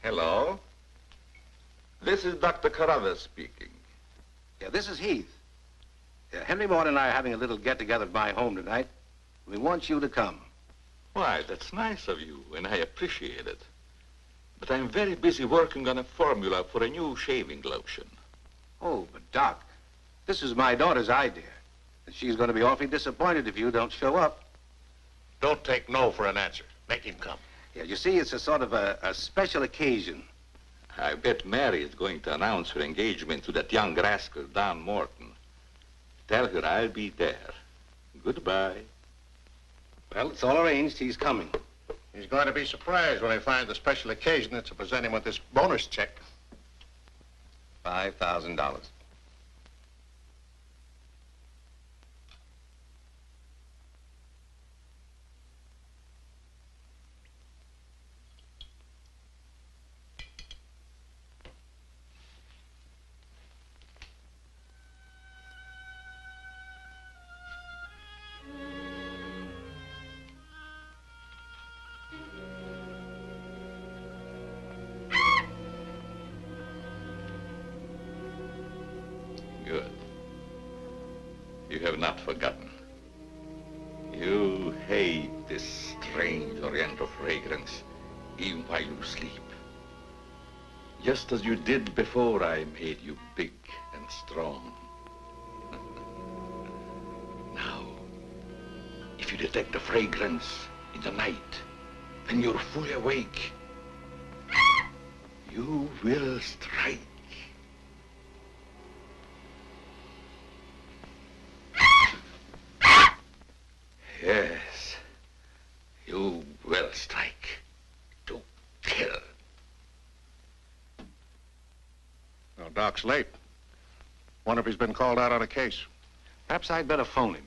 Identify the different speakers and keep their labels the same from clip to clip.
Speaker 1: Hello. This is Dr. Carruthers speaking.
Speaker 2: Yeah, this is Heath. Henry Morton and I are having a little get-together at my home tonight. We want you to come.
Speaker 1: Why, that's nice of you, and I appreciate it. But I'm very busy working on a formula for a new shaving lotion.
Speaker 2: Oh, but Doc, this is my daughter's idea. And she's going to be awfully disappointed if you don't show up.
Speaker 3: Don't take no for an answer. Make him come.
Speaker 2: Yeah, you see, it's a sort of a special occasion.
Speaker 1: I bet Mary is going to announce her engagement to that young rascal, Don Morton. Tell her I'll be there. Goodbye.
Speaker 2: Well, it's all arranged. He's coming.
Speaker 3: He's going to be surprised when he finds the special occasion that's to present him with this bonus check.
Speaker 2: $5,000.
Speaker 1: Good. You have not forgotten. You hate this strange oriental fragrance even while you sleep. Just as you did before I made you big and strong. Now, if you detect the fragrance in the night, when you're fully awake, you will strike. Yes, you will strike to kill.
Speaker 3: Now, Doc's late. Wonder if he's been called out on a case.
Speaker 2: Perhaps I'd better phone him.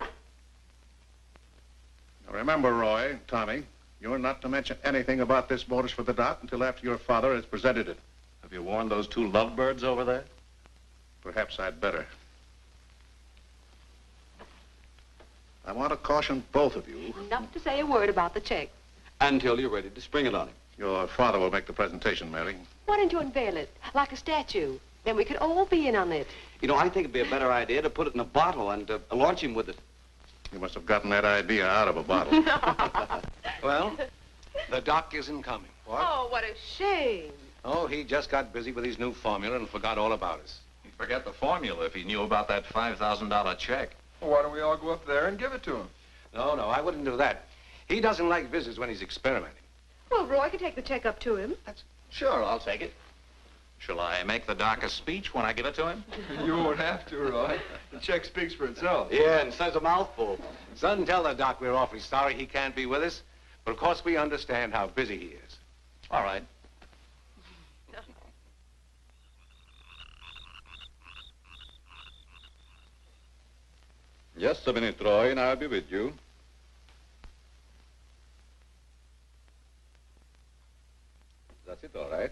Speaker 3: Now, remember, Roy, Tommy, you're not to mention anything about this bonus for the Doc until after your father has presented it.
Speaker 4: Have you warned those two lovebirds over there?
Speaker 3: Perhaps I'd better. I want to caution both of you.
Speaker 5: Not to say a word about the check.
Speaker 2: Until you're ready to spring it on him.
Speaker 3: Your father will make the presentation, Mary.
Speaker 5: Why don't you unveil it, like a statue? Then we could all be in on it.
Speaker 6: You know, I think it'd be a better idea to put it in a bottle and launch him with it.
Speaker 3: You must have gotten that idea out of a bottle.
Speaker 2: Well, the Doc isn't coming.
Speaker 5: What? Oh, what a shame.
Speaker 2: Oh, he just got busy with his new formula and forgot all about us.
Speaker 4: He'd forget the formula if he knew about that $5,000 check.
Speaker 7: Well, why don't we all go up there and give it to him?
Speaker 2: No, I wouldn't do that. He doesn't like visits when he's experimenting.
Speaker 5: Well, Roy could take the check up to him.
Speaker 6: Sure, I'll take it.
Speaker 4: Shall I make the Doc a speech when I give it to him?
Speaker 7: You won't have to, Roy. The check speaks for itself.
Speaker 2: Yeah, and says a mouthful. Son, tell the Doc we're awfully sorry he can't be with us. But of course we understand how busy he is.
Speaker 4: All right.
Speaker 1: Just a minute, Roy, and I'll be with you. That's it, all right.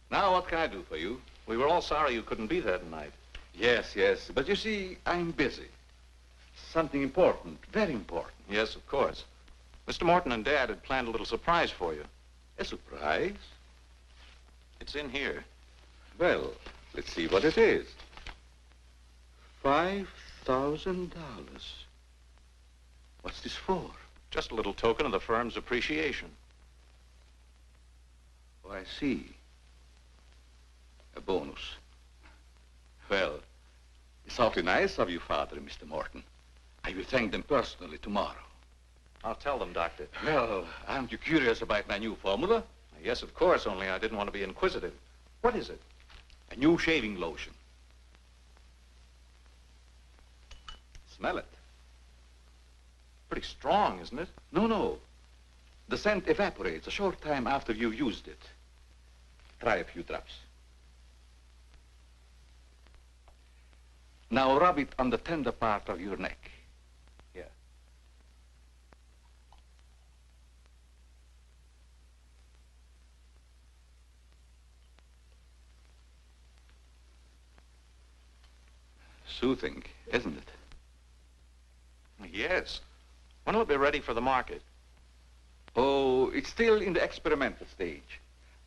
Speaker 1: Now, what can I do for you?
Speaker 4: We were all sorry you couldn't be there tonight.
Speaker 1: Yes, but you see, I'm busy. Something important, very important.
Speaker 4: Yes, of course. Mr. Morton and Dad had planned a little surprise for you.
Speaker 1: A surprise?
Speaker 4: It's in here.
Speaker 1: Well, let's see what it is. $5,000. What's this for?
Speaker 4: Just a little token of the firm's appreciation.
Speaker 1: Oh, I see. A bonus. Well, it's awfully nice of you, Father and Mr. Morton. I will thank them personally tomorrow.
Speaker 4: I'll tell them, Doctor.
Speaker 1: Well, aren't you curious about my new formula?
Speaker 4: Yes, of course, only I didn't want to be inquisitive. What is it?
Speaker 1: A new shaving lotion. Smell it.
Speaker 4: Pretty strong, isn't it?
Speaker 1: No. The scent evaporates a short time after you've used it. Try a few drops. Now rub it on the tender part of your neck. Here. soothing, isn't it?
Speaker 4: Yes. When will it be ready for the market?
Speaker 1: Oh, it's still in the experimental stage.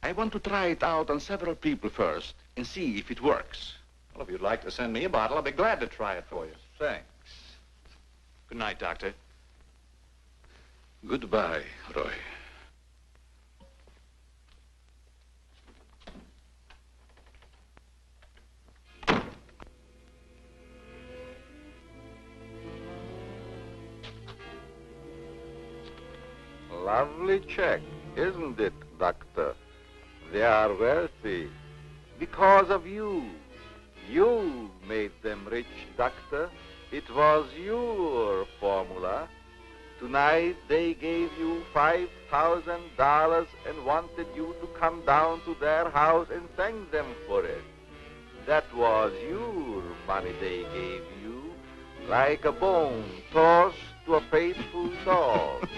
Speaker 1: I want to try it out on several people first and see if it works.
Speaker 4: Well, if you'd like to send me a bottle, I'll be glad to try it for you.
Speaker 1: Thanks.
Speaker 4: Good night, Doctor.
Speaker 1: Goodbye, Roy.
Speaker 8: Lovely check, isn't it, Doctor? They are wealthy because of you. You made them rich, Doctor. It was your formula. Tonight they gave you $5,000 and wanted you to come down to their house and thank them for it. That was your money they gave you, like a bone tossed to a faithful dog.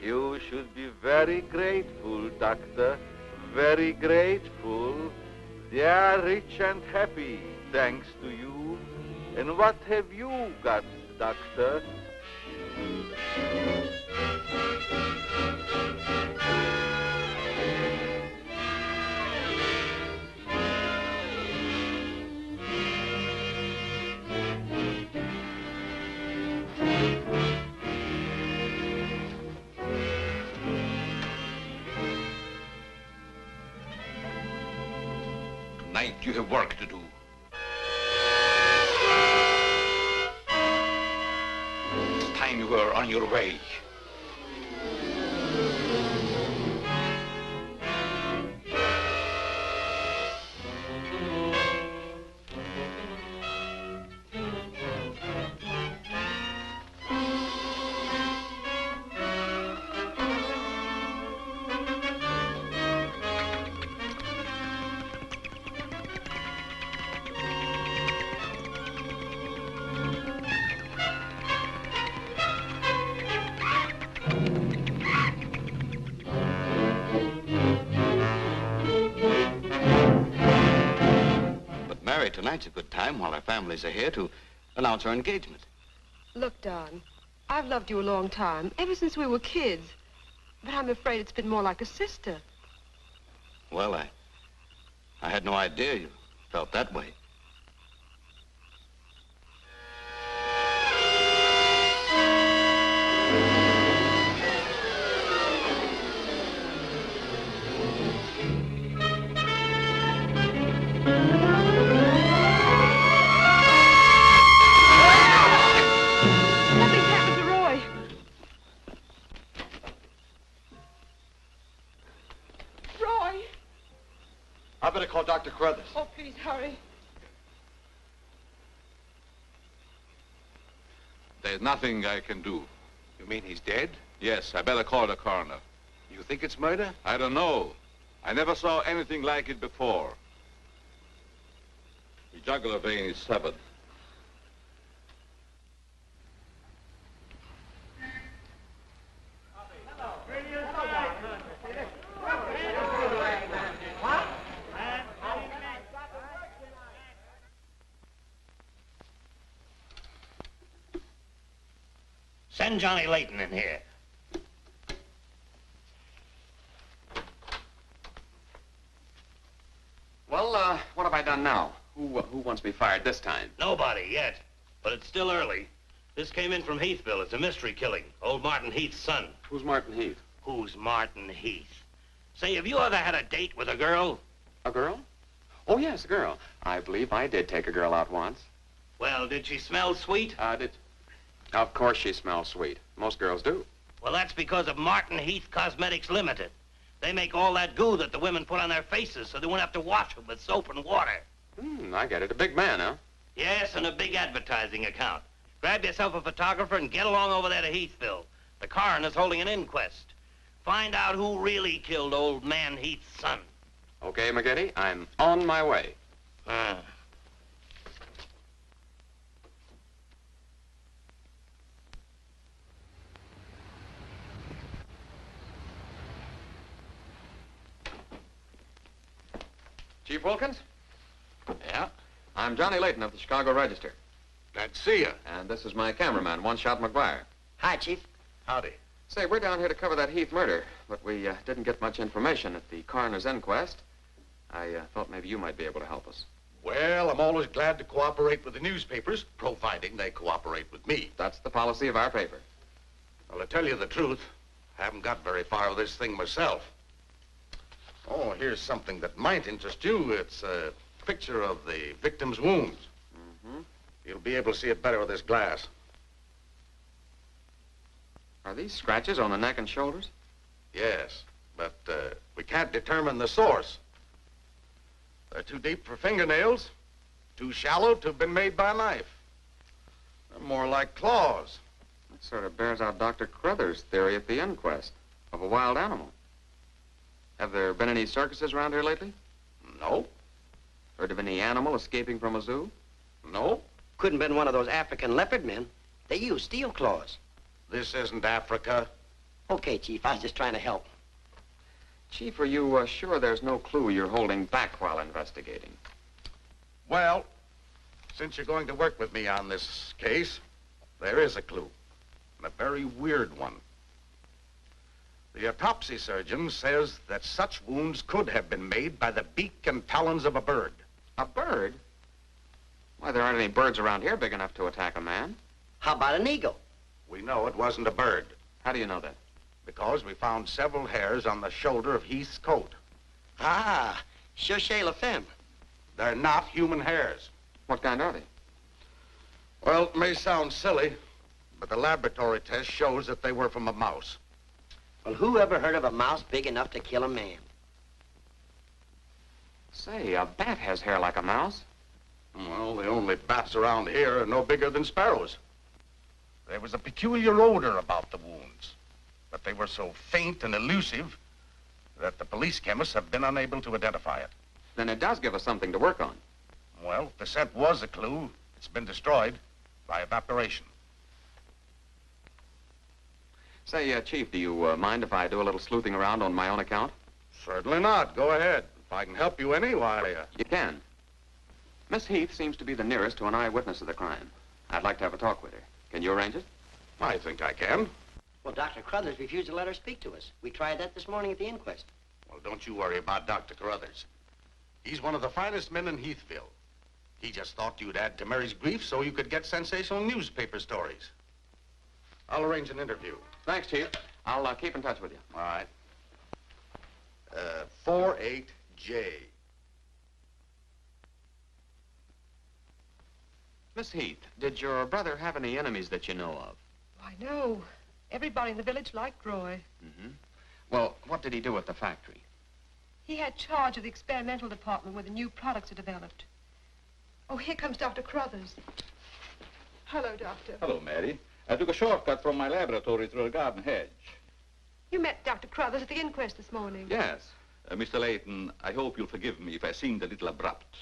Speaker 8: You should be very grateful, Doctor, very grateful. They are rich and happy, thanks to you. And what have you got, Doctor?
Speaker 1: Tonight you have work to do. It's time you were on your way.
Speaker 6: Tonight's a good time while our families are here to announce our engagement.
Speaker 5: Look, Don, I've loved you a long time, ever since we were kids. But I'm afraid it's been more like a sister.
Speaker 6: Well, I had no idea you felt that way.
Speaker 4: I better call Dr. Carruthers.
Speaker 5: Oh, please, hurry.
Speaker 1: There's nothing I can do.
Speaker 2: You mean he's dead?
Speaker 1: Yes, I better call the coroner.
Speaker 2: You think it's murder?
Speaker 1: I don't know. I never saw anything like it before. The jugular vein is severed.
Speaker 9: Send Johnny Layton in here.
Speaker 6: Well, what have I done now? Who wants me fired this time?
Speaker 9: Nobody yet, but it's still early. This came in from Heathville. It's a mystery killing. Old Martin Heath's son.
Speaker 6: Who's Martin Heath?
Speaker 9: Who's Martin Heath? Say, have you ever had a date with a girl?
Speaker 6: A girl? Oh, yes, a girl. I believe I did take a girl out once.
Speaker 9: Well, did she smell sweet?
Speaker 6: Of course she smells sweet. Most girls do.
Speaker 9: Well, that's because of Martin Heath Cosmetics Limited. They make all that goo that the women put on their faces so they won't have to wash them with soap and water.
Speaker 6: I get it. A big man, huh?
Speaker 9: Yes, and a big advertising account. Grab yourself a photographer and get along over there to Heathville. The coroner's holding an inquest. Find out who really killed old man Heath's son.
Speaker 6: Okay, McGetty, I'm on my way.
Speaker 4: Chief Wilkins?
Speaker 6: Yeah? I'm Johnny Layton of the Chicago Register.
Speaker 3: Glad to see you.
Speaker 6: And this is my cameraman, One Shot McGuire.
Speaker 10: Hi, Chief.
Speaker 3: Howdy.
Speaker 6: Say, we're down here to cover that Heath murder, but we didn't get much information at the coroner's inquest. I thought maybe you might be able to help us.
Speaker 3: Well, I'm always glad to cooperate with the newspapers, providing they cooperate with me.
Speaker 6: That's the policy of our paper.
Speaker 3: Well, to tell you the truth, I haven't got very far with this thing myself. Oh, here's something that might interest you. It's a picture of the victim's wounds.
Speaker 6: Mm-hmm.
Speaker 3: You'll be able to see it better with this glass.
Speaker 6: Are these scratches on the neck and shoulders?
Speaker 3: Yes, but we can't determine the source. They're too deep for fingernails, too shallow to have been made by a knife. They're more like claws.
Speaker 6: That sort of bears out Dr. Carruthers' theory at the inquest of a wild animal. Have there been any circuses around here lately?
Speaker 3: No.
Speaker 6: Heard of any animal escaping from a zoo?
Speaker 3: No.
Speaker 10: Couldn't have been one of those African leopard men. They use steel claws.
Speaker 3: This isn't Africa.
Speaker 10: Okay, Chief, I was just trying to help.
Speaker 6: Chief, are you sure there's no clue you're holding back while investigating?
Speaker 3: Well, since you're going to work with me on this case, there is a clue, and a very weird one. The autopsy surgeon says that such wounds could have been made by the beak and talons of a bird.
Speaker 6: A bird? Why, there aren't any birds around here big enough to attack a man.
Speaker 10: How about an eagle?
Speaker 3: We know it wasn't a bird,
Speaker 6: How do you know that?
Speaker 3: because we found several hairs on the shoulder of Heath's coat.
Speaker 10: Ah, Chauchet La Femme.
Speaker 3: They're not human hairs.
Speaker 6: What kind are they?
Speaker 3: Well, it may sound silly, but the laboratory test shows that they were from a mouse.
Speaker 10: Well, who ever heard of a mouse big enough to kill a man?
Speaker 6: Say, a bat has hair like a mouse.
Speaker 3: Well, the only bats around here are no bigger than sparrows. There was a peculiar odor about the wounds, but they were so faint and elusive that the police chemists have been unable to identify it.
Speaker 6: Then it does give us something to work on.
Speaker 3: Well, if the scent was a clue, it's been destroyed by evaporation.
Speaker 6: Say, Chief, do you mind if I do a little sleuthing around on my own account?
Speaker 3: Certainly not. Go ahead. If I can help you any, why,
Speaker 6: You can. Miss Heath seems to be the nearest to an eyewitness of the crime. I'd like to have a talk with her. Can you arrange it?
Speaker 3: I think I can.
Speaker 10: Well, Dr. Carruthers refused to let her speak to us. We tried that this morning at the inquest.
Speaker 3: Well, don't you worry about Dr. Carruthers. He's one of the finest men in Heathville. He just thought you'd add to Mary's grief so you could get sensational newspaper stories. I'll arrange an interview.
Speaker 6: Thanks, Chief. I'll keep in touch with you.
Speaker 3: All right. 48J.
Speaker 6: Miss Heath, did your brother have any enemies that you know of?
Speaker 5: Why, no. Everybody in the village liked Roy.
Speaker 6: Mm-hmm. Well, what did he do at the factory?
Speaker 5: He had charge of the experimental department where the new products are developed. Oh, here comes Dr. Carruthers. Hello, Doctor.
Speaker 1: Hello, Mary. I took a shortcut from my laboratory through a garden hedge.
Speaker 5: You met Dr. Carruthers at the inquest this morning.
Speaker 1: Yes. Mr. Layton, I hope you'll forgive me if I seemed a little abrupt.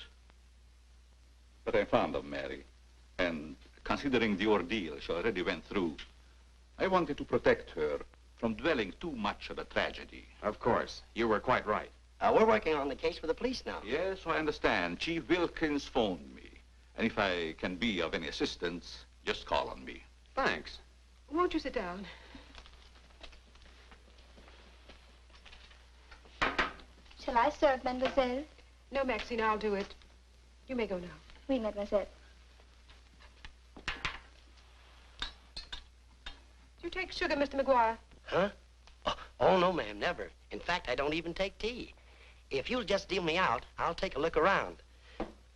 Speaker 1: But I'm fond of Mary. And considering the ordeal she already went through, I wanted to protect her from dwelling too much on the tragedy.
Speaker 6: Of course. You were quite right.
Speaker 10: We're working on the case for the police now.
Speaker 1: Yes, I understand. Chief Wilkins phoned me. And if I can be of any assistance, just call on me.
Speaker 6: Thanks.
Speaker 5: Won't you sit down?
Speaker 11: Shall I serve, mademoiselle?
Speaker 5: No, Maxine, I'll do it. You may go now.
Speaker 11: Oui, mademoiselle.
Speaker 5: Do you take sugar, Mr. McGuire?
Speaker 10: Huh? Oh, no, ma'am, never. In fact, I don't even take tea. If you'll just deal me out, I'll take a look around.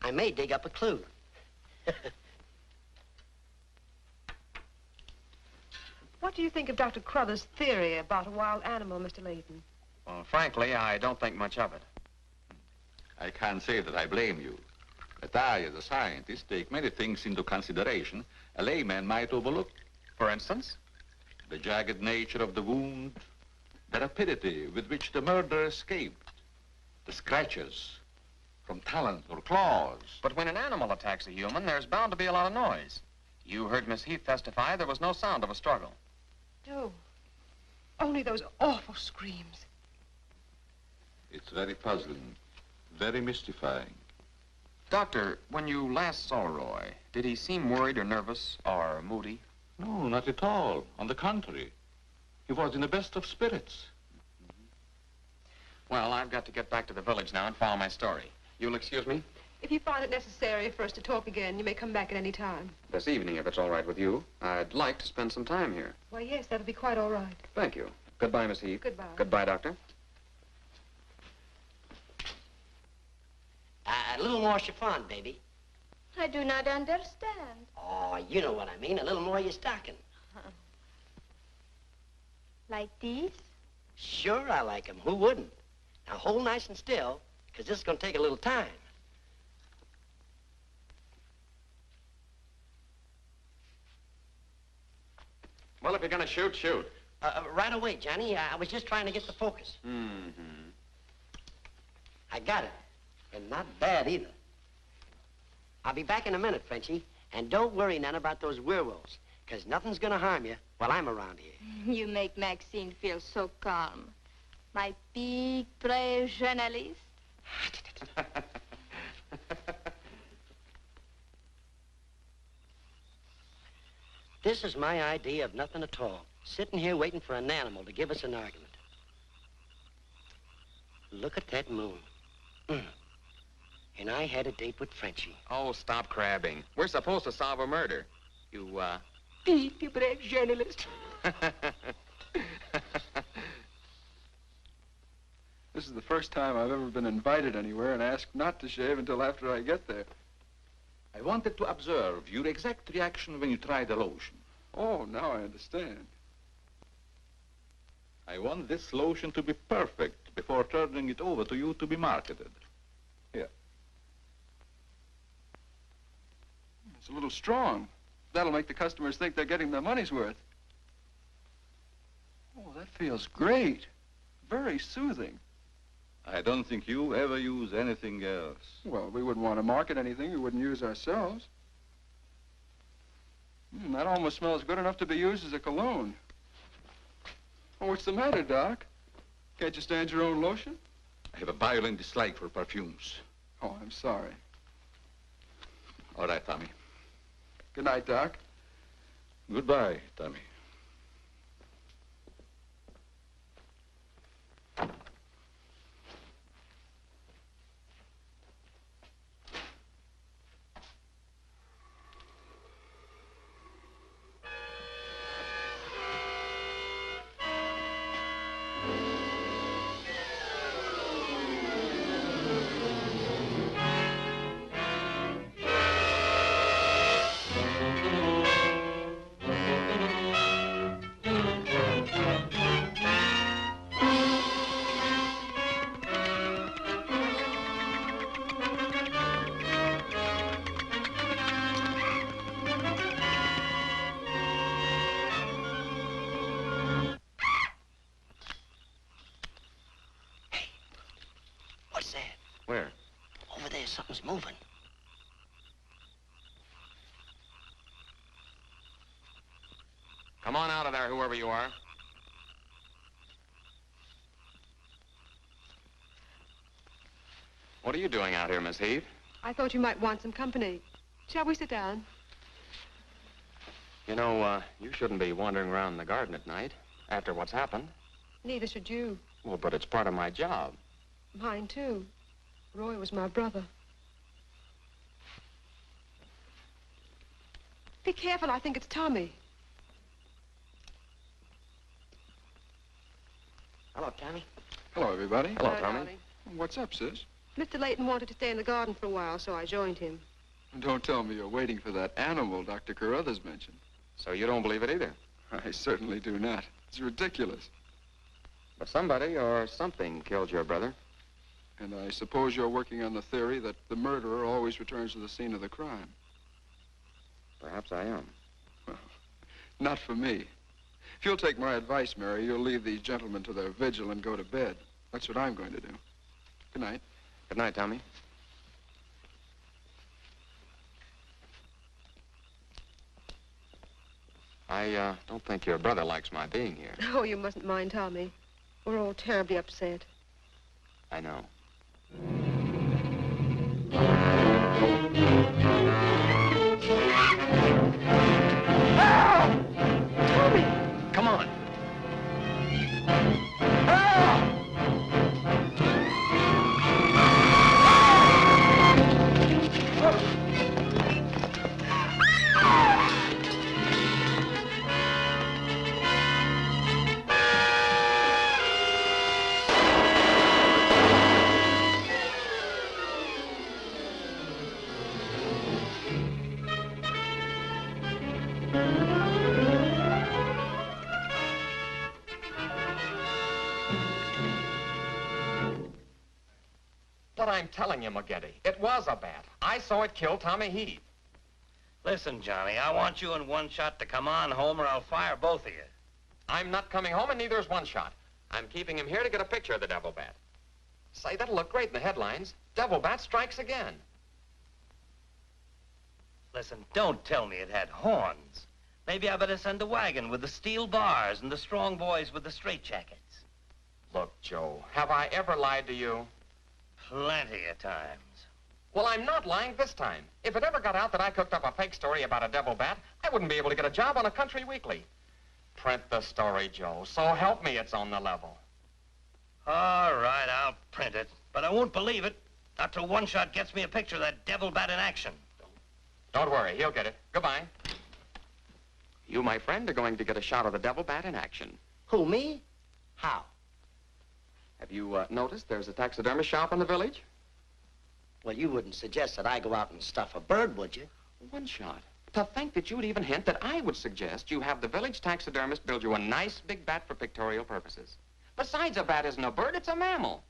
Speaker 10: I may dig up a clue.
Speaker 5: What do you think of Dr. Carruthers' theory about a wild animal, Mr. Layton?
Speaker 6: Well, frankly, I don't think much of it.
Speaker 1: I can't say that I blame you. But I, as a scientist, take many things into consideration a layman might overlook.
Speaker 6: For instance?
Speaker 1: The jagged nature of the wound, the rapidity with which the murderer escaped, the scratches from talons or claws.
Speaker 6: But when an animal attacks a human, there's bound to be a lot of noise. You heard Miss Heath testify there was no sound of a struggle.
Speaker 5: No. Only those awful screams.
Speaker 1: It's very puzzling. Very mystifying.
Speaker 6: Doctor, when you last saw Roy, did he seem worried or nervous or moody?
Speaker 1: No, not at all. On the contrary. He was in the best of spirits.
Speaker 6: Well, I've got to get back to the village now and follow my story. You'll excuse me?
Speaker 5: If you find it necessary for us to talk again, you may come back at any time.
Speaker 6: This evening, if it's all right with you. I'd like to spend some time here.
Speaker 5: Why, yes, that'll be quite all right.
Speaker 6: Thank you. Goodbye, Miss Heath.
Speaker 5: Goodbye.
Speaker 6: Goodbye, Doctor.
Speaker 10: A little more chiffon, baby.
Speaker 11: I do not understand.
Speaker 10: Oh, you know what I mean. A little more of your stocking.
Speaker 11: Like these?
Speaker 10: Sure, I like 'em. Who wouldn't? Now, hold nice and still, because this is going to take a little time.
Speaker 6: Well, if you're going to shoot, shoot.
Speaker 10: Right away, Johnny. I was just trying to get the focus.
Speaker 6: Mm-hmm.
Speaker 10: I got it. And not bad, either. I'll be back in a minute, Frenchie. And don't worry none about those werewolves, because nothing's going to harm you while I'm around here.
Speaker 11: You make Maxine feel so calm. My big, brave journalist.
Speaker 10: This is my idea of nothing at all. Sitting here waiting for an animal to give us an argument. Look at that moon. And I had a date with Frenchie.
Speaker 6: Oh, stop crabbing. We're supposed to solve a murder. You,
Speaker 10: Big, brave journalist.
Speaker 7: This is the first time I've ever been invited anywhere and asked not to shave until after I get there.
Speaker 1: I wanted to observe your exact reaction when you tried the lotion.
Speaker 7: Oh, now I understand.
Speaker 1: I want this lotion to be perfect before turning it over to you to be marketed. Here.
Speaker 7: It's a little strong. That'll make the customers think they're getting their money's worth. Oh, that feels great. Very soothing.
Speaker 1: I don't think you ever use anything else.
Speaker 7: Well, we wouldn't want to market anything we wouldn't use ourselves. That almost smells good enough to be used as a cologne. Oh, what's the matter, Doc? Can't you stand your own lotion?
Speaker 1: I have a violent dislike for perfumes.
Speaker 7: Oh, I'm sorry.
Speaker 1: All right, Tommy.
Speaker 7: Good night, Doc.
Speaker 1: Goodbye, Tommy.
Speaker 10: What's that?
Speaker 6: Where?
Speaker 10: Over there, something's moving.
Speaker 6: Come on out of there, whoever you are. What are you doing out here, Miss Heath?
Speaker 5: I thought you might want some company. Shall we sit down?
Speaker 6: You know, you shouldn't be wandering around the garden at night after what's happened.
Speaker 5: Neither should you.
Speaker 6: Well, but it's part of my job.
Speaker 5: Mine, too. Roy was my brother. Be careful, I think it's Tommy.
Speaker 10: Hello, Tommy.
Speaker 7: Hello, everybody.
Speaker 6: Hello, Tommy.
Speaker 5: darling.
Speaker 7: What's up, sis?
Speaker 5: Mr. Layton wanted to stay in the garden for a while, so I joined him.
Speaker 7: Don't tell me you're waiting for that animal Dr. Carruthers mentioned.
Speaker 6: So you don't believe it either?
Speaker 7: I certainly do not. It's ridiculous.
Speaker 6: But somebody or something killed your brother.
Speaker 7: And I suppose you're working on the theory that the murderer always returns to the scene of the crime.
Speaker 6: Perhaps I am.
Speaker 7: Well, not for me. If you'll take my advice, Mary, you'll leave these gentlemen to their vigil and go to bed. That's what I'm going to do. Good night.
Speaker 6: Good night, Tommy. I don't think your brother likes my being here.
Speaker 5: Oh, you mustn't mind Tommy. We're all terribly upset.
Speaker 6: I know.
Speaker 12: But I'm telling you, McGetty, it was a bat. I saw it kill Tommy Heath.
Speaker 9: Listen, Johnny, I want you in One Shot to come on home or I'll fire both of you.
Speaker 12: I'm not coming home, and neither is One Shot. I'm keeping him here to get a picture of the devil bat. Say, that'll look great in the headlines. Devil bat strikes again.
Speaker 9: Listen, don't tell me it had horns. Maybe I better send a wagon with the steel bars and the strong boys with the straitjackets.
Speaker 12: Look, Joe, have I ever lied to you?
Speaker 9: Plenty of times.
Speaker 12: Well, I'm not lying this time. If it ever got out that I cooked up a fake story about a devil bat, I wouldn't be able to get a job on a country weekly. Print the story, Joe. So help me, it's on the level.
Speaker 9: All right, I'll print it. But I won't believe it. Not till One Shot gets me a picture of that devil bat in action.
Speaker 12: Don't worry, he'll get it. Goodbye.
Speaker 6: You, my friend, are going to get a shot of the devil bat in action.
Speaker 10: Who, me? How?
Speaker 6: Have you noticed there's a taxidermist shop in the village?
Speaker 10: Well, you wouldn't suggest that I go out and stuff a bird, would you?
Speaker 6: One Shot. To think that you would even hint that I would suggest you have the village taxidermist build you a nice big bat for pictorial purposes. Besides, a bat isn't a bird, it's a mammal.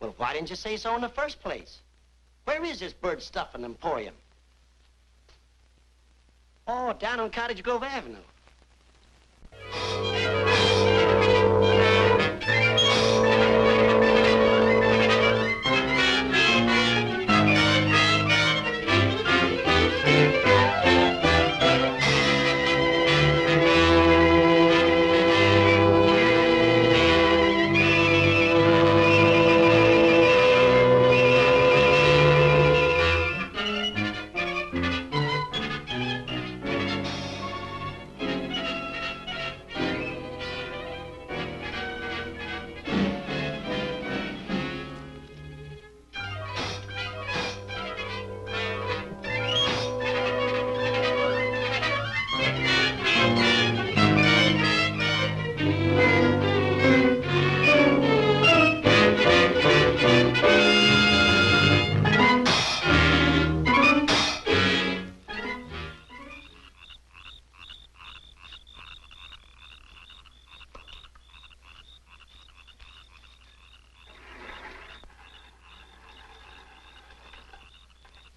Speaker 10: Well, why didn't you say so in the first place? Where is this bird stuffing emporium? Oh, down on Cottage Grove Avenue.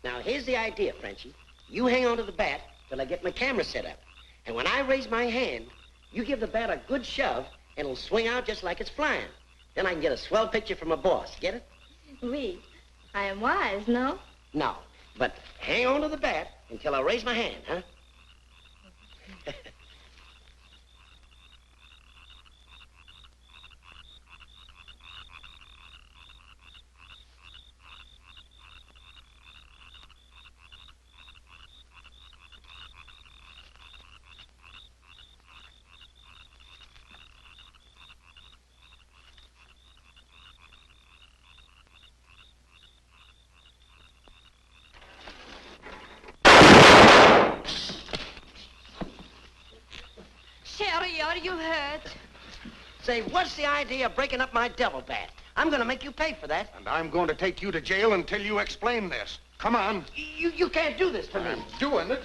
Speaker 10: Now, here's the idea, Frenchie. You hang on to the bat till I get my camera set up. And when I raise my hand, you give the bat a good shove, and it'll swing out just like it's flying. Then I can get a swell picture from my boss. Get it?
Speaker 11: Oui. I am wise, no?
Speaker 10: No. But hang on to the bat until I raise my hand, huh?
Speaker 11: Sherry, are you hurt?
Speaker 10: Say, what's the idea of breaking up my devil bat? I'm going to make you pay for that.
Speaker 3: And I'm going to take you to jail until you explain this. Come on.
Speaker 10: You can't do this to me.
Speaker 3: I'm doing it.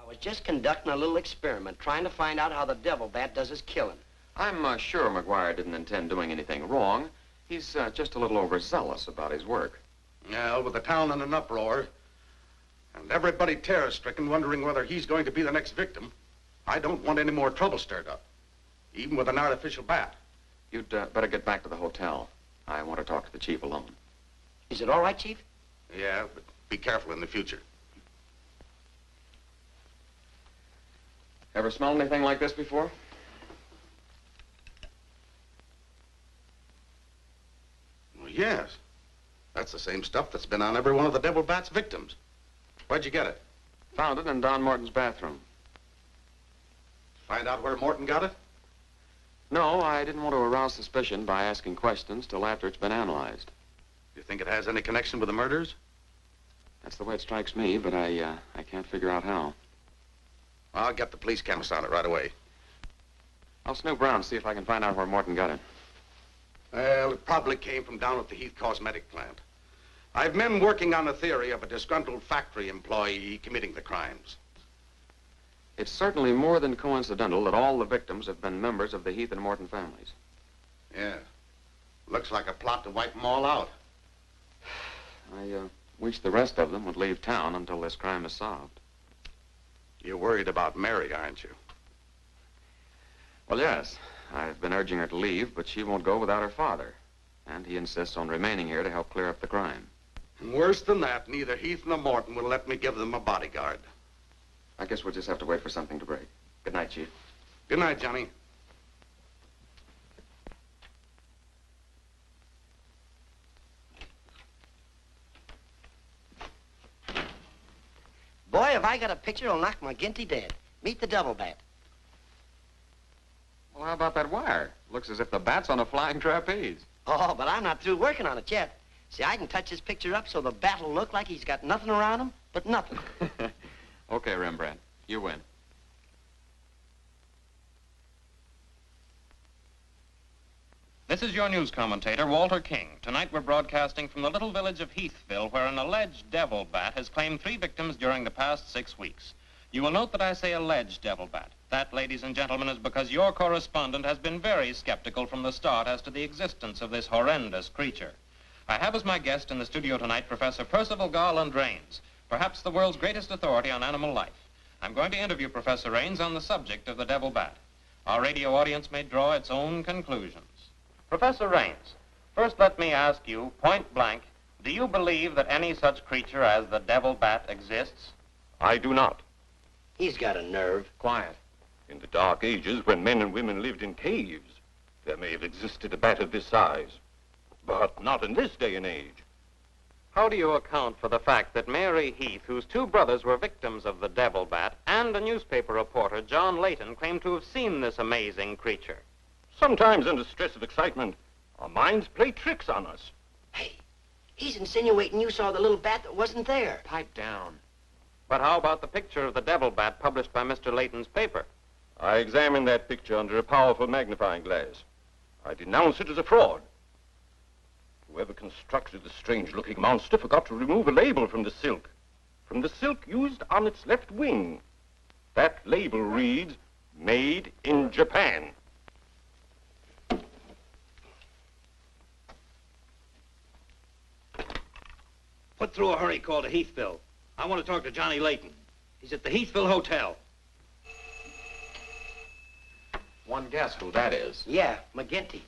Speaker 10: I was just conducting a little experiment, trying to find out how the devil bat does his killing.
Speaker 6: I'm sure McGuire didn't intend doing anything wrong. He's just a little overzealous about his work.
Speaker 3: Well, with the town in an uproar, and everybody terror-stricken, wondering whether he's going to be the next victim, I don't want any more trouble stirred up, even with an artificial bat.
Speaker 6: You'd better get back to the hotel. I want to talk to the chief alone.
Speaker 10: Is it all right, Chief?
Speaker 3: Yeah, but be careful in the future.
Speaker 6: Ever smelled anything like this before?
Speaker 3: Well, yes. That's the same stuff that's been on every one of the devil bat's victims. Where'd you get it?
Speaker 6: Found it in Don Morton's bathroom.
Speaker 3: Find out where Morton got it?
Speaker 6: No, I didn't want to arouse suspicion by asking questions till after it's been analyzed.
Speaker 3: You think it has any connection with the murders?
Speaker 6: That's the way it strikes me, but I can't figure out how.
Speaker 3: I'll get the police chemist on it right away.
Speaker 6: I'll snoop around and see if I can find out where Morton got it.
Speaker 3: Well, it probably came from down at the Heath cosmetic plant. I've men working on a theory of a disgruntled factory employee committing the crimes.
Speaker 6: It's certainly more than coincidental that all the victims have been members of the Heath and Morton families.
Speaker 3: Yeah. Looks like a plot to wipe them all out.
Speaker 6: I wish the rest of them would leave town until this crime is solved.
Speaker 3: You're worried about Mary, aren't you?
Speaker 6: Well, yes. I've been urging her to leave, but she won't go without her father. And he insists on remaining here to help clear up the crime.
Speaker 3: And worse than that, neither Heath nor Morton will let me give them a bodyguard.
Speaker 6: I guess we'll just have to wait for something to break. Good night, Chief.
Speaker 3: Good night, Johnny.
Speaker 10: Boy, have I got a picture that'll knock McGinty dead. Meet the double bat.
Speaker 6: Well, how about that wire? Looks as if the bat's on a flying trapeze.
Speaker 10: Oh, but I'm not through working on it yet. See, I can touch this picture up so the bat will look like he's got nothing around him but nothing.
Speaker 6: Okay, Rembrandt. You win.
Speaker 4: This is your news commentator, Walter King. Tonight we're broadcasting from the little village of Heathville, where an alleged devil bat has claimed 3 victims during the past 6 weeks. You will note that I say alleged devil bat. That, ladies and gentlemen, is because your correspondent has been very skeptical from the start as to the existence of this horrendous creature. I have as my guest in the studio tonight Professor Percival Garland Rains, perhaps the world's greatest authority on animal life. I'm going to interview Professor Rains on the subject of the devil bat. Our radio audience may draw its own conclusions. Professor Rains, first let me ask you, point blank, do you believe that any such creature as the devil bat exists?
Speaker 13: I do not.
Speaker 10: He's got a nerve.
Speaker 6: Quiet.
Speaker 13: In the dark ages, when men and women lived in caves, there may have existed a bat of this size. But not in this day and age.
Speaker 4: How do you account for the fact that Mary Heath, whose 2 brothers were victims of the devil bat, and a newspaper reporter, John Layton, claimed to have seen this amazing creature?
Speaker 13: Sometimes under stress of excitement, our minds play tricks on us.
Speaker 10: Hey, he's insinuating you saw the little bat that wasn't there.
Speaker 6: Pipe down.
Speaker 4: But how about the picture of the devil bat published by Mr. Layton's paper?
Speaker 13: I examined that picture under a powerful magnifying glass. I denounce it as a fraud. Whoever constructed the strange-looking monster forgot to remove a label from the silk used on its left wing. That label reads, "Made in Japan."
Speaker 9: Put through a hurry call to Heathville. I want to talk to Johnny Layton. He's at the Heathville Hotel.
Speaker 6: One guess who that is.
Speaker 10: Yeah, McGinty.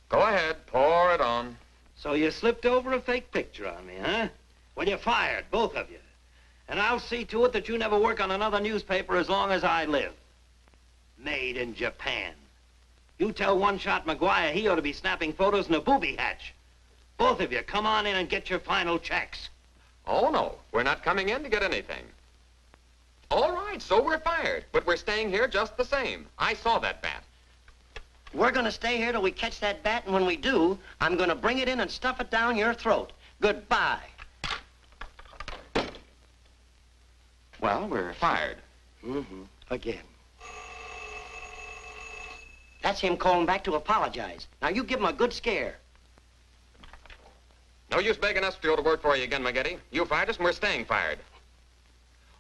Speaker 6: Go ahead, pour it on.
Speaker 9: So you slipped over a fake picture on me, huh? Well, you're fired, both of you. And I'll see to it that you never work on another newspaper as long as I live. Made in Japan. You tell One-Shot McGuire he ought to be snapping photos in a booby hatch. Both of you, come on in and get your final checks.
Speaker 6: Oh, no. We're not coming in to get anything. All right, so we're fired. But we're staying here just the same. I saw that bat.
Speaker 10: We're gonna stay here till we catch that bat, and when we do, I'm gonna bring it in and stuff it down your throat. Goodbye.
Speaker 6: Well, we're fired.
Speaker 10: Mm-hmm. Again. That's him calling back to apologize. Now, you give him a good scare.
Speaker 6: No use begging us to go to work for you again, McGinty. You fired us and we're staying fired.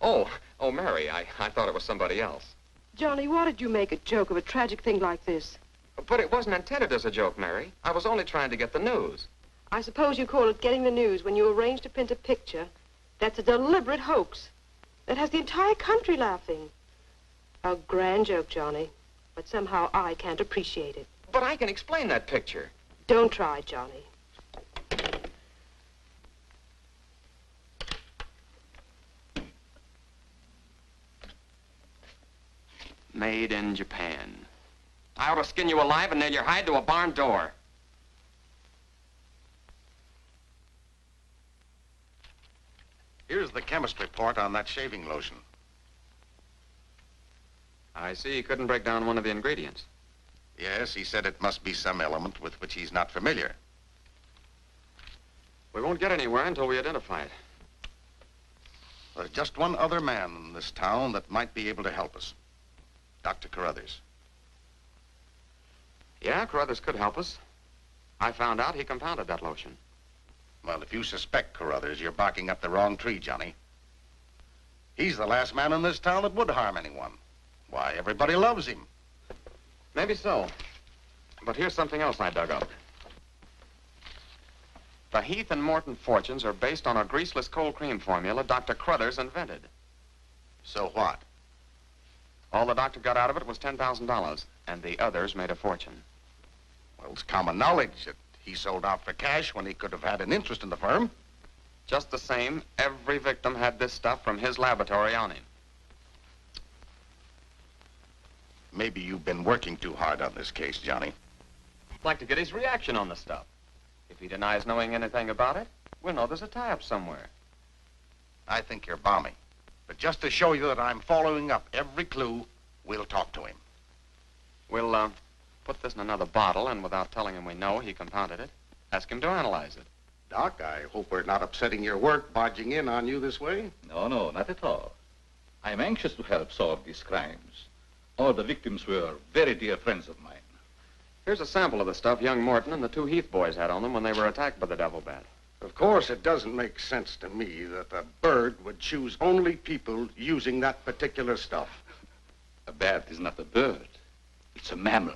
Speaker 6: Oh, Mary, I thought it was somebody else.
Speaker 5: Johnny, why did you make a joke of a tragic thing like this?
Speaker 6: But it wasn't intended as a joke, Mary. I was only trying to get the news.
Speaker 5: I suppose you call it getting the news when you arrange to print a picture. That's a deliberate hoax. That has the entire country laughing. A grand joke, Johnny. But somehow I can't appreciate it.
Speaker 6: But I can explain that picture.
Speaker 5: Don't try, Johnny.
Speaker 6: Made in Japan. I ought to skin you alive and nail your hide to a barn door.
Speaker 3: Here's the chemist report on that shaving lotion.
Speaker 6: I see he couldn't break down one of the ingredients.
Speaker 3: Yes, he said it must be some element with which he's not familiar.
Speaker 6: We won't get anywhere until we identify it.
Speaker 3: There's just one other man in this town that might be able to help us. Dr. Carruthers.
Speaker 6: Yeah, Carruthers could help us. I found out he compounded that lotion.
Speaker 3: Well, if you suspect Carruthers, you're barking up the wrong tree, Johnny. He's the last man in this town that would harm anyone. Why, everybody loves him.
Speaker 12: Maybe so. But here's something else I dug up. The Heath and Morton fortunes are based on a greaseless cold cream formula Dr. Carruthers invented.
Speaker 3: So what?
Speaker 12: All the doctor got out of it was $10,000, and the others made a fortune.
Speaker 3: Well, it's common knowledge that he sold out for cash when he could have had an interest in the firm.
Speaker 12: Just the same, every victim had this stuff from his laboratory on him.
Speaker 3: Maybe you've been working too hard on this case, Johnny.
Speaker 12: I'd like to get his reaction on the stuff. If he denies knowing anything about it, we'll know there's a tie-up somewhere.
Speaker 3: I think you're balmy. But just to show you that I'm following up every clue, we'll talk to him.
Speaker 12: We'll, put this in another bottle, and without telling him we know he compounded it, ask him to analyze it.
Speaker 3: Doc, I hope we're not upsetting your work barging in on you this way.
Speaker 1: No, not at all. I'm anxious to help solve these crimes. All the victims were very dear friends of mine.
Speaker 12: Here's a sample of the stuff young Morton and the two Heath boys had on them when they were attacked by the devil bat.
Speaker 3: Of course, it doesn't make sense to me that a bird would choose only people using that particular stuff.
Speaker 1: A bat is not a bird. It's a mammal.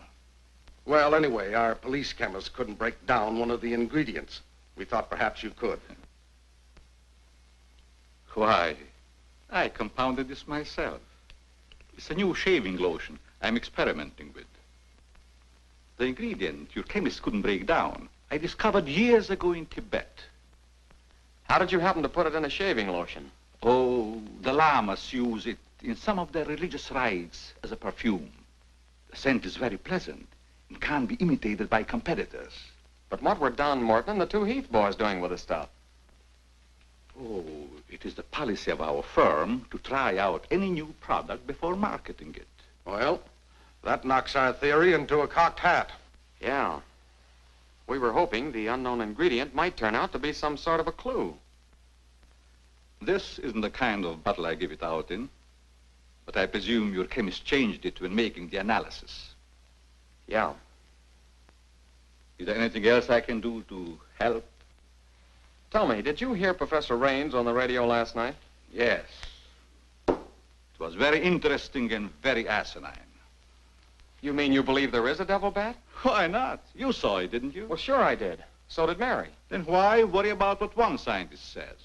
Speaker 3: Well, anyway, our police chemist couldn't break down one of the ingredients. We thought perhaps you could.
Speaker 1: Why, I compounded this myself. It's a new shaving lotion I'm experimenting with. The ingredient your chemist couldn't break down, I discovered years ago in Tibet.
Speaker 12: How did you happen to put it in a shaving lotion?
Speaker 1: Oh, the lamas use it in some of their religious rites as a perfume. The scent is very pleasant and can't be imitated by competitors.
Speaker 12: But what were Don Morton and the two Heath boys doing with the stuff?
Speaker 1: Oh, it is the policy of our firm to try out any new product before marketing it.
Speaker 3: Well, that knocks our theory into a cocked hat.
Speaker 12: Yeah. We were hoping the unknown ingredient might turn out to be some sort of a clue.
Speaker 1: This isn't the kind of bottle I give it out in, but I presume your chemist changed it when making the analysis.
Speaker 12: Yeah.
Speaker 1: Is there anything else I can do to help?
Speaker 12: Tell me, did you hear Professor Raines on the radio last night?
Speaker 1: Yes. It was very interesting and very asinine.
Speaker 12: You mean you believe there is a devil bat?
Speaker 1: Why not? You saw it, didn't you?
Speaker 12: Well, sure I did. So did Mary.
Speaker 1: Then why worry about what one scientist says?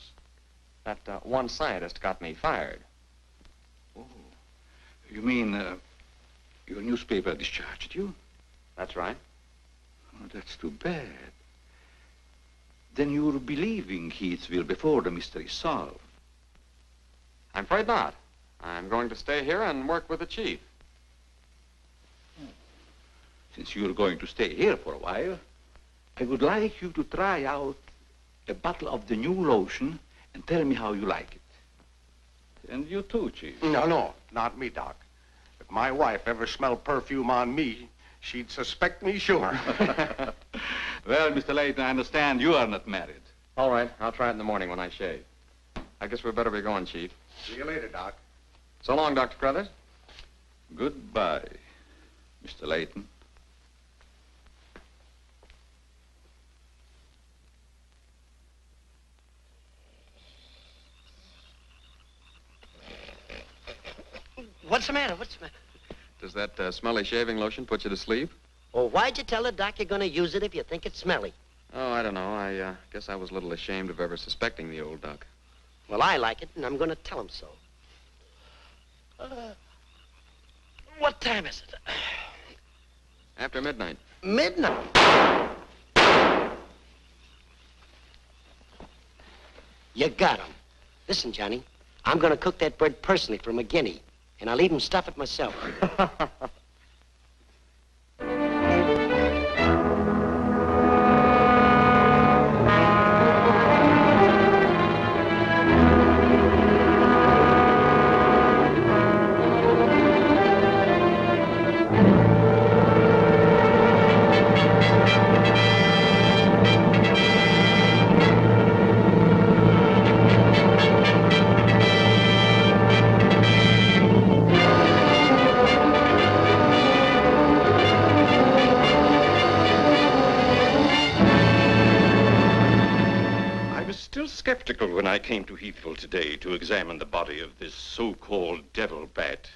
Speaker 12: That one scientist got me fired.
Speaker 1: Oh, you mean your newspaper discharged you?
Speaker 12: That's right.
Speaker 1: Oh, that's too bad. Then you're believing Heathville before the mystery is solved.
Speaker 12: I'm afraid not. I'm going to stay here and work with the chief.
Speaker 1: Since you're going to stay here for a while, I would like you to try out a bottle of the new lotion and tell me how you like it. And you too, Chief.
Speaker 3: No, not me, Doc. If my wife ever smelled perfume on me, she'd suspect me sure.
Speaker 1: Well, Mr. Layton, I understand you are not married.
Speaker 12: All right, I'll try it in the morning when I shave. I guess we better be going, Chief.
Speaker 3: See you later, Doc.
Speaker 12: So long, Dr. Carruthers.
Speaker 1: Goodbye, Mr. Layton.
Speaker 10: What's the matter? What's the matter?
Speaker 12: Does that smelly shaving lotion put you to sleep?
Speaker 10: Oh, why'd you tell the doc you're going to use it if you think it's smelly?
Speaker 12: Oh, I don't know. I guess I was a little ashamed of ever suspecting the old duck.
Speaker 10: Well, I like it, and I'm going to tell him so. What time is it?
Speaker 12: After midnight.
Speaker 10: Midnight? You got him. Listen, Johnny, I'm going to cook that bird personally for McGinney, and I'll even stuff it myself.
Speaker 13: when I came to Heathville today to examine the body of this so-called devil bat.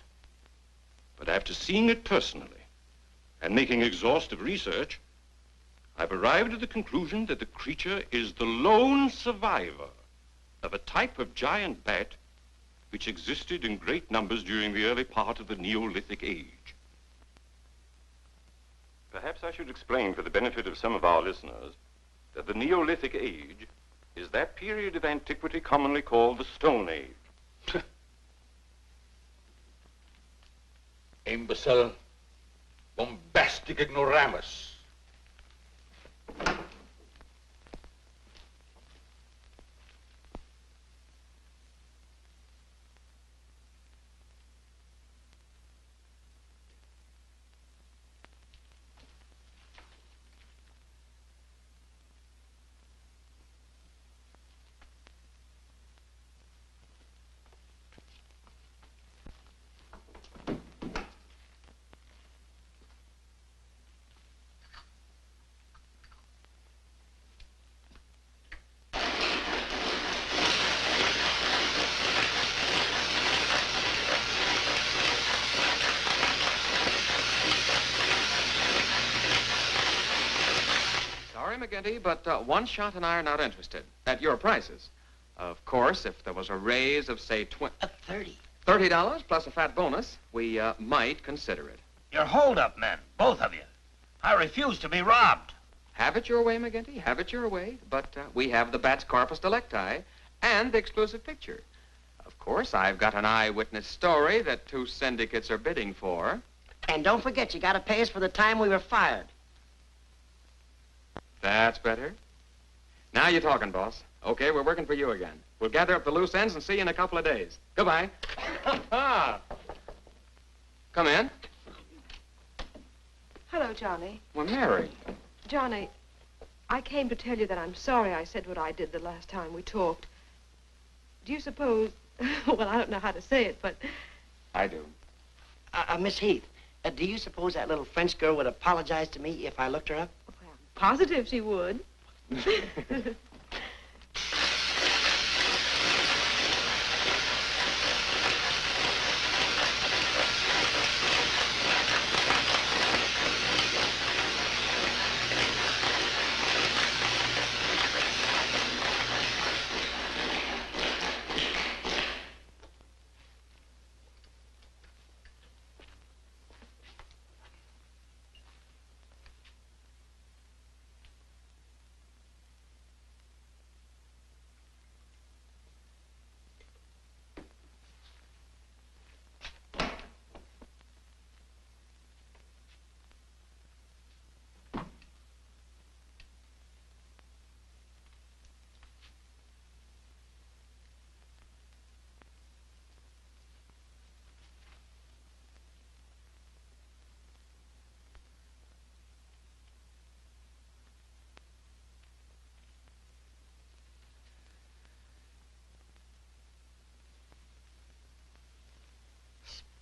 Speaker 13: But after seeing it personally and making exhaustive research, I've arrived at the conclusion that the creature is the lone survivor of a type of giant bat which existed in great numbers during the early part of the Neolithic age. Perhaps I should explain for the benefit of some of our listeners that the Neolithic age is that period of antiquity commonly called the Stone Age.
Speaker 1: Imbecile, bombastic ignoramus.
Speaker 6: McGinty, but one shot and I are not interested. At your prices. Of course, if there was a raise of, say, $30 plus a fat bonus, we might consider it.
Speaker 9: You're hold-up men, both of you. I refuse to be robbed.
Speaker 6: Have it your way, McGinty. Have it your way. But we have the bat's corpus delicti and the exclusive picture. Of course, I've got an eyewitness story that 2 syndicates are bidding for.
Speaker 10: And don't forget, you got to pay us for the time we were fired.
Speaker 6: That's better. Now you're talking, boss. Okay, we're working for you again. We'll gather up the loose ends and see you in a couple of days. Goodbye. Come in.
Speaker 5: Hello, Johnny.
Speaker 6: Well, Mary.
Speaker 5: Johnny, I came to tell you that I'm sorry I said what I did the last time we talked. Do you suppose... well, I don't know how to say it, but...
Speaker 6: I do.
Speaker 10: Miss Heath, do you suppose that little French girl would apologize to me if I looked her up?
Speaker 5: Positive she would.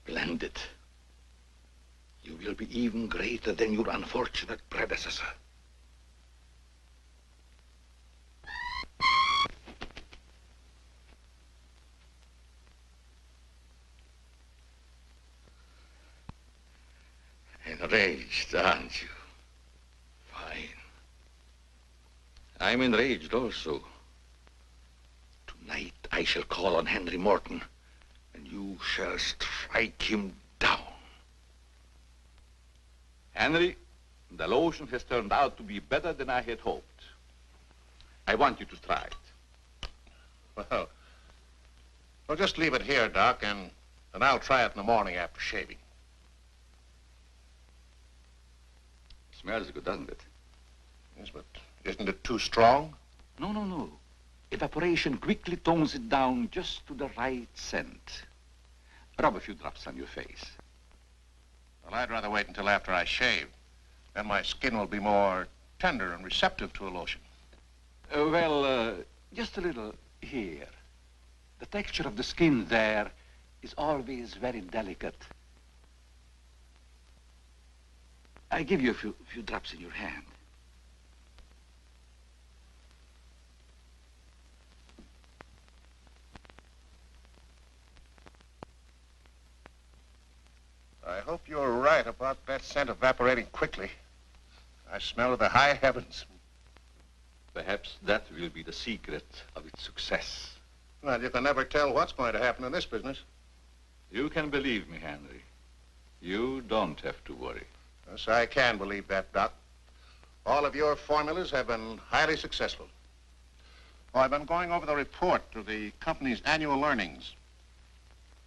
Speaker 1: Splendid. You will be even greater than your unfortunate predecessor. Enraged, aren't you? Fine. I'm enraged also. Tonight I shall call on Henry Morton, and you shall strike him down. Henry, the lotion has turned out to be better than I had hoped. I want you to try it.
Speaker 3: Well, just leave it here, Doc, and I'll try it in the morning after shaving.
Speaker 1: Smells good, doesn't it?
Speaker 3: Yes, but isn't it too strong?
Speaker 1: No, no, no. Evaporation quickly tones it down just to the right scent. Rub a few drops on your face.
Speaker 3: Well, I'd rather wait until after I shave. Then my skin will be more tender and receptive to a lotion.
Speaker 1: Just a little here. The texture of the skin there is always very delicate. I give you a few drops in your hand.
Speaker 2: I hope you're right about that scent evaporating quickly. I smell the high heavens.
Speaker 1: Perhaps that will be the secret of its success.
Speaker 2: Well, you can never tell what's going to happen in this business.
Speaker 1: You can believe me, Henry. You don't have to worry.
Speaker 2: Yes, I can believe that, Doc. All of your formulas have been highly successful. Oh, I've been going over the report of the company's annual earnings.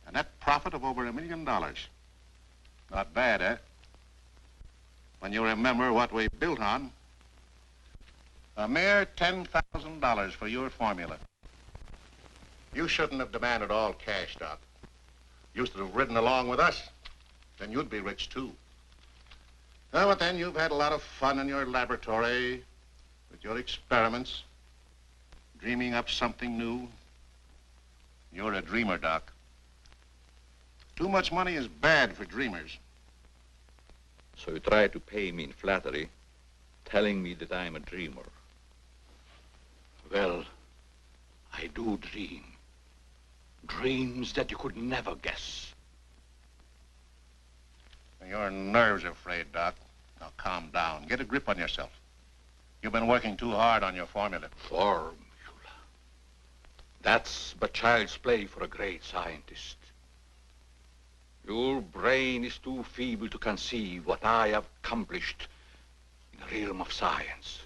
Speaker 2: A net profit of over $1 million. Not bad, eh? When you remember what we built on. A mere $10,000 for your formula. You shouldn't have demanded all cash, Doc. You should have ridden along with us. Then you'd be rich, too. Oh, but then you've had a lot of fun in your laboratory with your experiments, dreaming up something new. You're a dreamer, Doc. Too much money is bad for dreamers.
Speaker 1: So you try to pay me in flattery, telling me that I'm a dreamer. Well, I do dream. Dreams that you could never guess.
Speaker 2: Your nerves are frayed, Doc. Now calm down. Get a grip on yourself. You've been working too hard on your formula.
Speaker 1: Formula. That's but child's play for a great scientist. Your brain is too feeble to conceive what I have accomplished in the realm of science.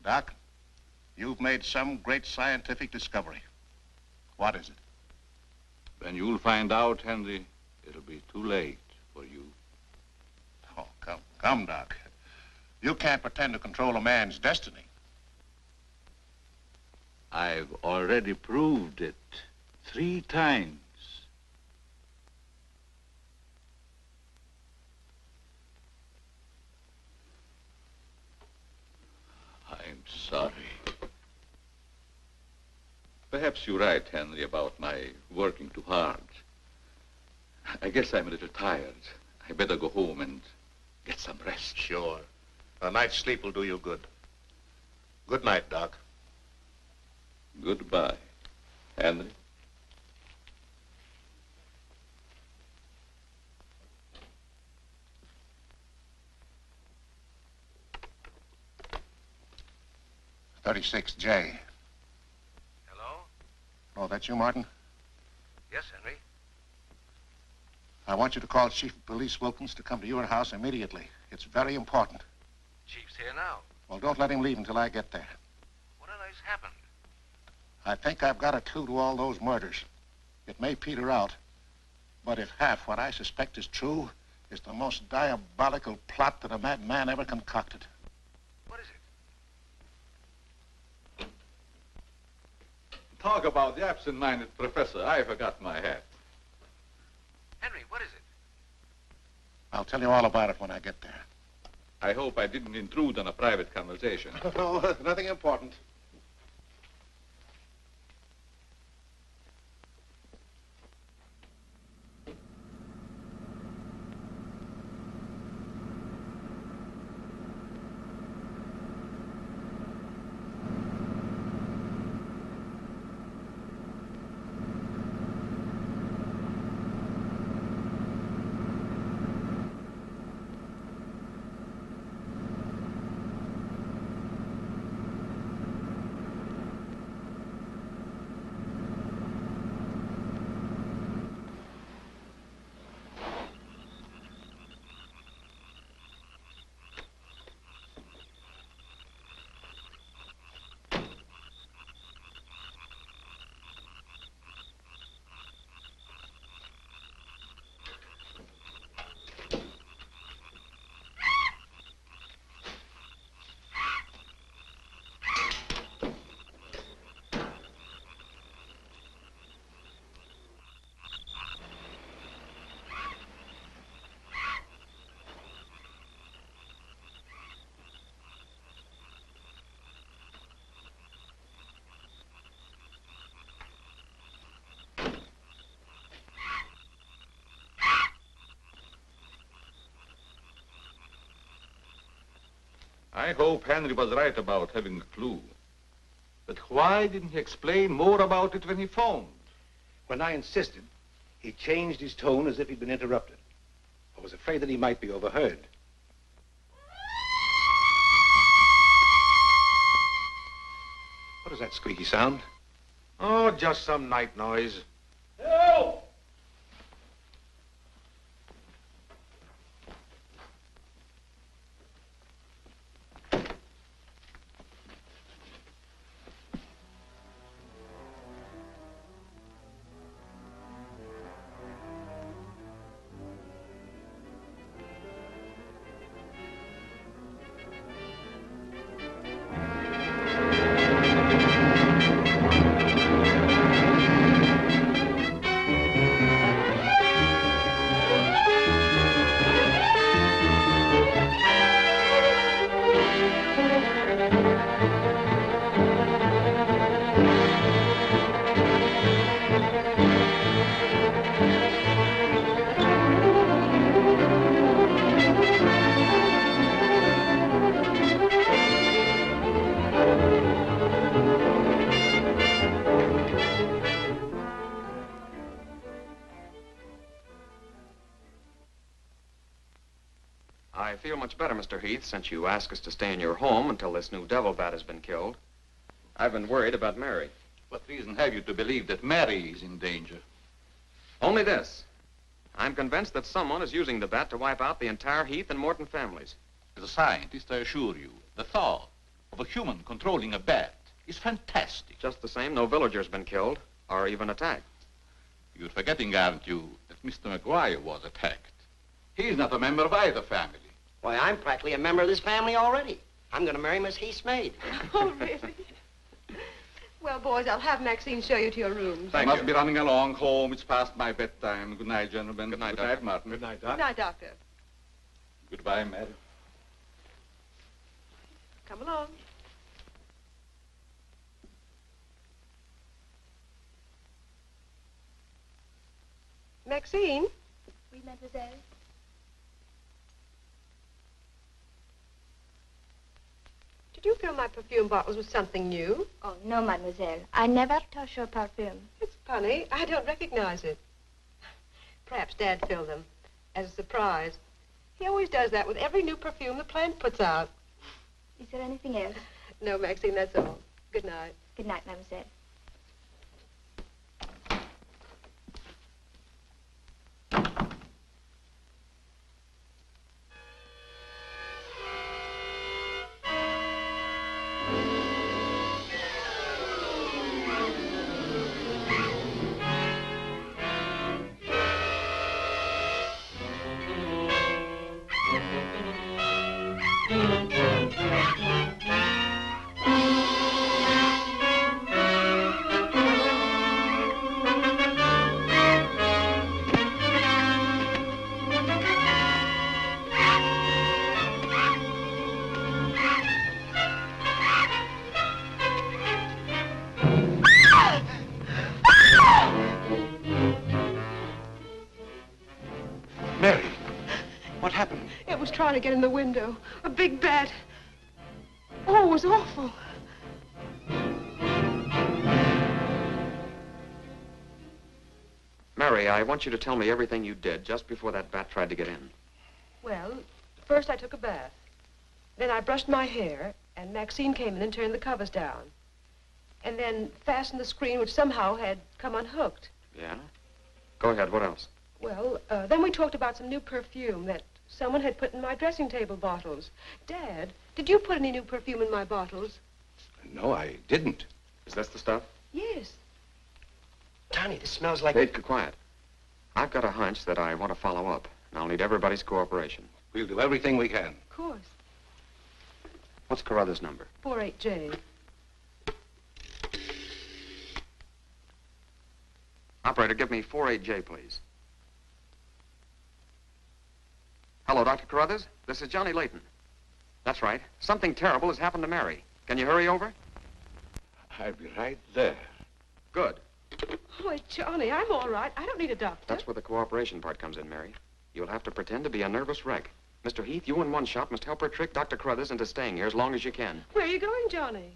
Speaker 2: Doc, you've made some great scientific discovery. What is it?
Speaker 1: When you'll find out, Henry, it'll be too late for you.
Speaker 2: Oh, come, Doc. You can't pretend to control a man's destiny.
Speaker 1: I've already proved it 3 times. I'm sorry. Perhaps you're right, Henry, about my working too hard. I guess I'm a little tired. I better go home and get some rest.
Speaker 2: Sure. A night's sleep will do you good. Good night, Doc.
Speaker 1: Goodbye, Henry.
Speaker 2: "36J.
Speaker 14: Hello?
Speaker 2: Oh, that's you, Martin?
Speaker 14: Yes, Henry.
Speaker 2: I want you to call Chief of Police Wilkins to come to your house immediately. It's very important.
Speaker 14: Chief's here now.
Speaker 2: Well, don't let him leave until I get there.
Speaker 14: What on earth's happened?
Speaker 2: I think I've got a clue to all those murders. It may peter out, but if half what I suspect is true, it's the most diabolical plot that a madman ever concocted.
Speaker 14: What is it?
Speaker 1: Talk about the absent-minded professor. I forgot my hat.
Speaker 14: Henry, what is it?
Speaker 2: I'll tell you all about it when I get there.
Speaker 1: I hope I didn't intrude on a private conversation.
Speaker 2: No, nothing important.
Speaker 1: I hope Henry was right about having a clue. But why didn't he explain more about it when he phoned?
Speaker 2: When I insisted, he changed his tone as if he'd been interrupted.
Speaker 15: I was afraid that he might be overheard. What is that squeaky sound?
Speaker 2: Oh, just some night noise.
Speaker 15: Help!
Speaker 6: I feel much better, Mr. Heath, since you asked us to stay in your home until this new devil bat has been killed. I've been worried about Mary.
Speaker 1: What reason have you to believe that Mary is in danger?
Speaker 6: Only this. I'm convinced that someone is using the bat to wipe out the entire Heath and Morton families.
Speaker 1: As a scientist, I assure you, the thought of a human controlling a bat is fantastic.
Speaker 6: Just the same, no villager's been killed or even attacked.
Speaker 1: You're forgetting, aren't you, that Mr. McGuire was attacked. He's not a member of either family.
Speaker 10: Why, I'm practically a member of this family already. I'm going to marry Miss Heath's maid.
Speaker 5: Oh, really? Well, boys, I'll have Maxine show you to your rooms.
Speaker 1: I must be running along home. It's past my bedtime. Good night, gentlemen.
Speaker 6: Good night,
Speaker 1: Good night, Martin.
Speaker 15: Good night, Doc.
Speaker 5: Good night, Doctor.
Speaker 1: Goodbye, Mary.
Speaker 5: Come along. Maxine?
Speaker 11: Oui, mademoiselle.
Speaker 5: Did you fill my perfume bottles with something new?
Speaker 11: Oh, no, mademoiselle. I never touch your perfume.
Speaker 5: It's funny. I don't recognize it. Perhaps Dad filled them as a surprise. He always does that with every new perfume the plant puts out.
Speaker 11: Is there anything else?
Speaker 5: No, Maxine, that's all. Good night.
Speaker 11: Good night, mademoiselle.
Speaker 15: Mary, what happened?
Speaker 5: It was trying to get in the window. A big bat. Oh, it was awful.
Speaker 6: Mary, I want you to tell me everything you did just before that bat tried to get in.
Speaker 5: Well, first I took a bath. Then I brushed my hair, and Maxine came in and turned the covers down. And then fastened the screen, which somehow had come unhooked.
Speaker 6: Yeah? Go ahead, what else?
Speaker 5: Well, then we talked about some new perfume that someone had put in my dressing table bottles. Dad, did you put any new perfume in my bottles?
Speaker 15: No, I didn't.
Speaker 6: Is this the stuff?
Speaker 5: Yes.
Speaker 10: Tony, this smells like...
Speaker 6: Hey, quiet. I've got a hunch that I want to follow up, and I'll need everybody's cooperation.
Speaker 15: We'll do everything we can.
Speaker 5: Of course.
Speaker 6: What's Carruthers' number?
Speaker 5: 48J.
Speaker 6: Operator, give me 48J, please. Hello, Dr. Carruthers. This is Johnny Layton. That's right. Something terrible has happened to Mary. Can you hurry over?
Speaker 15: I'll be right there.
Speaker 6: Good.
Speaker 5: Oh, Johnny, I'm all right. I don't need a doctor.
Speaker 6: That's where the cooperation part comes in, Mary. You'll have to pretend to be a nervous wreck. Mr. Heath, you in one shot must help her trick Dr. Carruthers into staying here as long as you can.
Speaker 5: Where are you going, Johnny?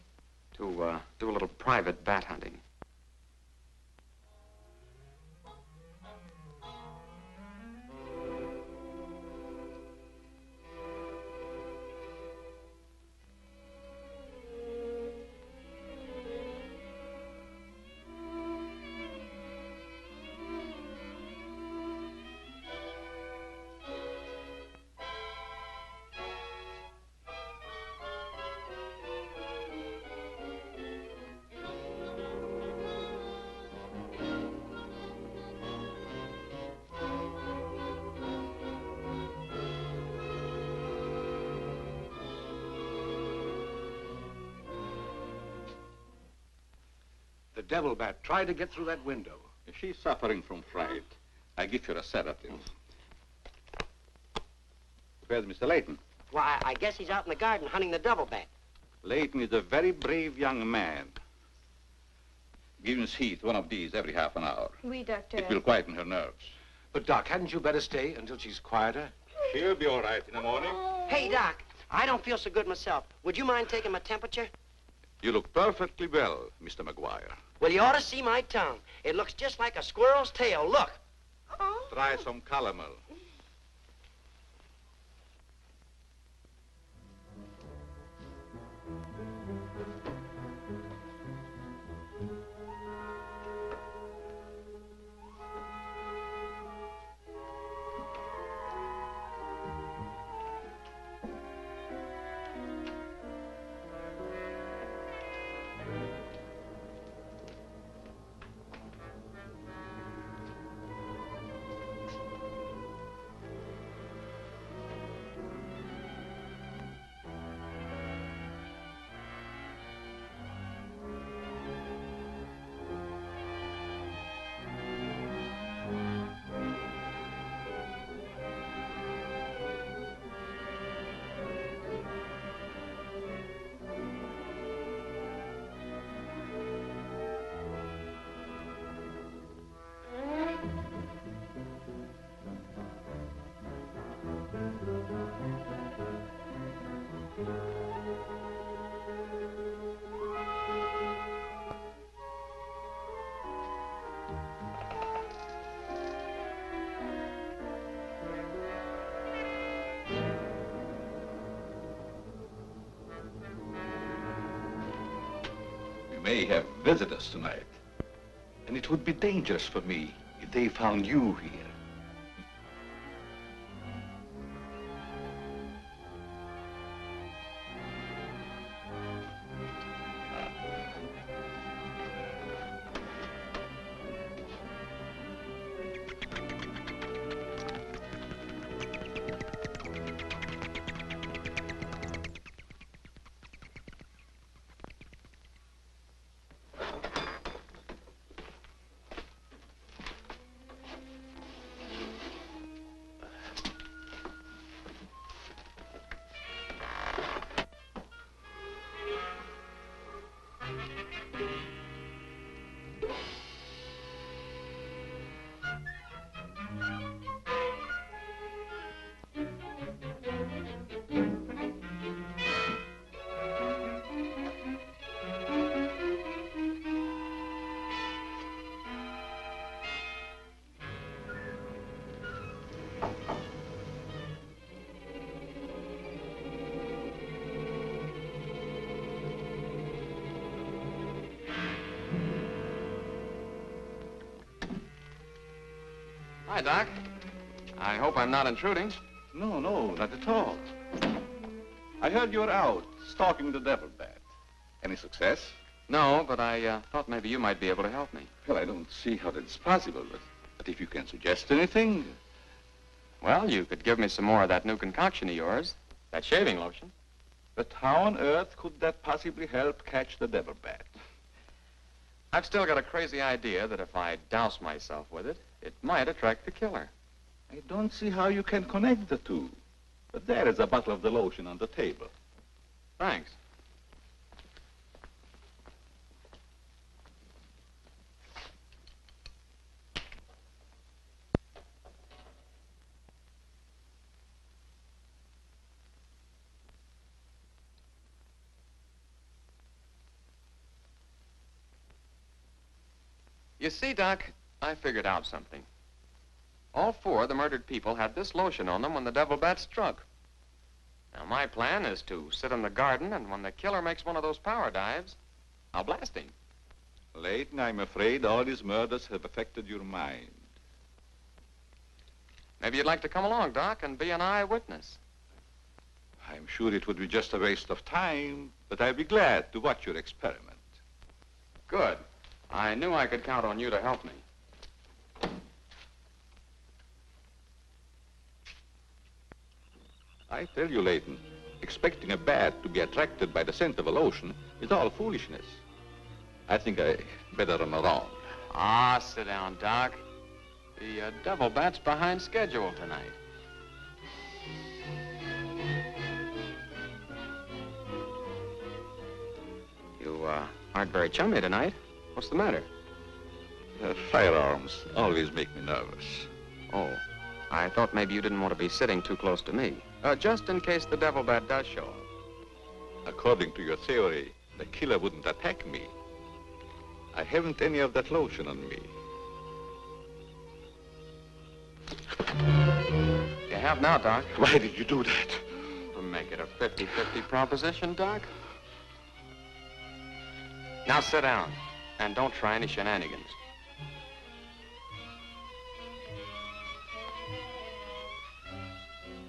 Speaker 6: To, do a little private bat hunting.
Speaker 15: devil bat tried to get through that window.
Speaker 1: If she's suffering from fright, I give her a sedative. Where's Mr. Layton?
Speaker 10: Why, I guess he's out in the garden hunting the devil bat.
Speaker 1: Layton is a very brave young man. Give Miss Heath one of these every half an hour.
Speaker 11: Oui, doctor.
Speaker 1: It will quieten her nerves.
Speaker 15: But, Doc, hadn't you better stay until she's quieter?
Speaker 1: She'll be all right in the morning.
Speaker 10: Hey, Doc, I don't feel so good myself. Would you mind taking my temperature?
Speaker 1: You look perfectly well, Mr. McGuire.
Speaker 10: Well, you ought to see my tongue. It looks just like a squirrel's tail. Look.
Speaker 1: Try some calomel. May have visitors tonight. And it would be dangerous for me if they found you here.
Speaker 6: Hi, Doc. I hope I'm not intruding.
Speaker 1: No, not at all. I heard you were out stalking the devil bat. Any success?
Speaker 6: No, but I thought maybe you might be able to help me.
Speaker 1: Well, I don't see how that's possible, but if you can suggest anything...
Speaker 6: Well, you could give me some more of that new concoction of yours, that shaving lotion.
Speaker 1: But how on earth could that possibly help catch the devil bat?
Speaker 6: I've still got a crazy idea that if I douse myself with it, it might attract the killer.
Speaker 1: I don't see how you can connect the two. But there is a bottle of the lotion on the table.
Speaker 6: Thanks. You see, Doc, I figured out something. All four of the murdered people had this lotion on them when the devil bat struck. Now, my plan is to sit in the garden, and when the killer makes one of those power dives, I'll blast him.
Speaker 1: Layton, I'm afraid all these murders have affected your mind.
Speaker 6: Maybe you'd like to come along, Doc, and be an eyewitness.
Speaker 1: I'm sure it would be just a waste of time, but I'd be glad to watch your experiment.
Speaker 6: Good. I knew I could count on you to help me.
Speaker 1: I tell you, Layton, expecting a bat to be attracted by the scent of a lotion is all foolishness. I think I better run around.
Speaker 6: Ah, sit down, Doc. The devil bat's behind schedule tonight. You aren't very chummy tonight. What's the matter?
Speaker 1: Firearms always make me nervous.
Speaker 6: Oh, I thought maybe you didn't want to be sitting too close to me. Just in case the devil bat does show up.
Speaker 1: According to your theory, the killer wouldn't attack me. I haven't any of that lotion on me.
Speaker 6: You have now, Doc.
Speaker 15: Why did you do that?
Speaker 6: To make it a 50-50 proposition, Doc. Now sit down, and don't try any shenanigans.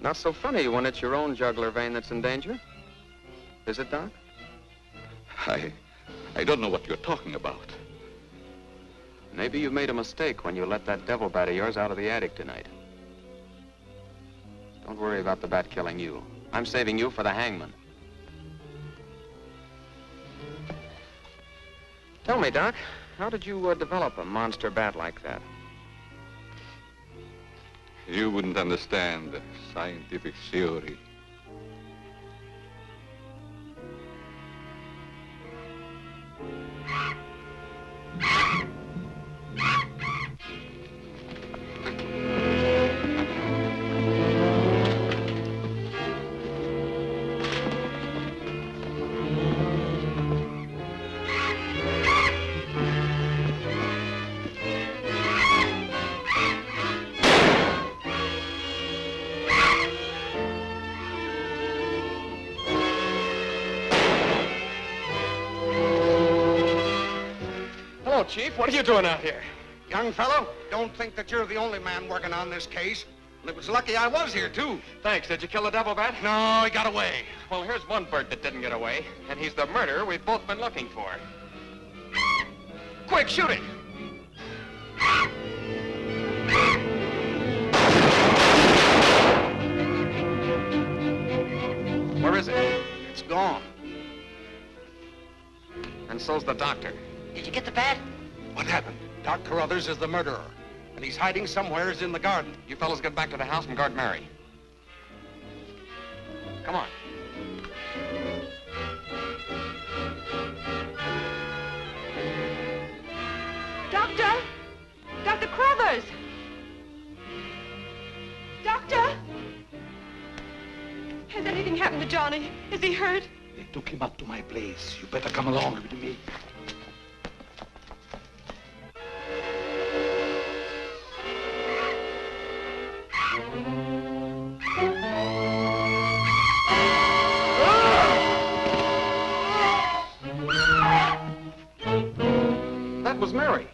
Speaker 6: Not so funny when it's your own jugular vein that's in danger. Is it, Doc?
Speaker 1: I don't know what you're talking about.
Speaker 6: Maybe you made a mistake when you let that devil bat of yours out of the attic tonight. Don't worry about the bat killing you. I'm saving you for the hangman. Tell me, Doc, how did you develop a monster bat like that?
Speaker 1: You wouldn't understand the scientific theory.
Speaker 3: Chief, what are you doing out here?
Speaker 15: Young fellow, don't think that you're the only man working on this case. And it was lucky I was here, too.
Speaker 3: Thanks. Did you kill the devil bat?
Speaker 15: No, he got away.
Speaker 12: Well, here's one bird that didn't get away, and he's the murderer we've both been looking for.
Speaker 3: Quick, shoot it!
Speaker 6: Where is it?
Speaker 15: It's gone.
Speaker 6: And so's the doctor.
Speaker 10: Did you get the bat?
Speaker 15: What happened? Doc Carruthers is the murderer, and he's hiding somewhere in the garden.
Speaker 12: You fellows get back to the house and guard Mary. Come on.
Speaker 5: Doctor! Dr. Carruthers! Doctor! Has anything happened to Johnny? Is he hurt?
Speaker 15: They took him up to my place. You better come along with me.
Speaker 3: That was Mary.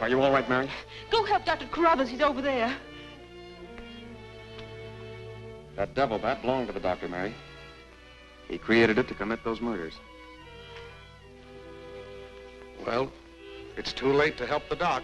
Speaker 6: Are you all right, Mary?
Speaker 5: Go help Dr. Carruthers. He's over there.
Speaker 6: That devil bat belonged to the doctor, Mary. He created it to commit those murders.
Speaker 15: Well, it's too late to help the doc.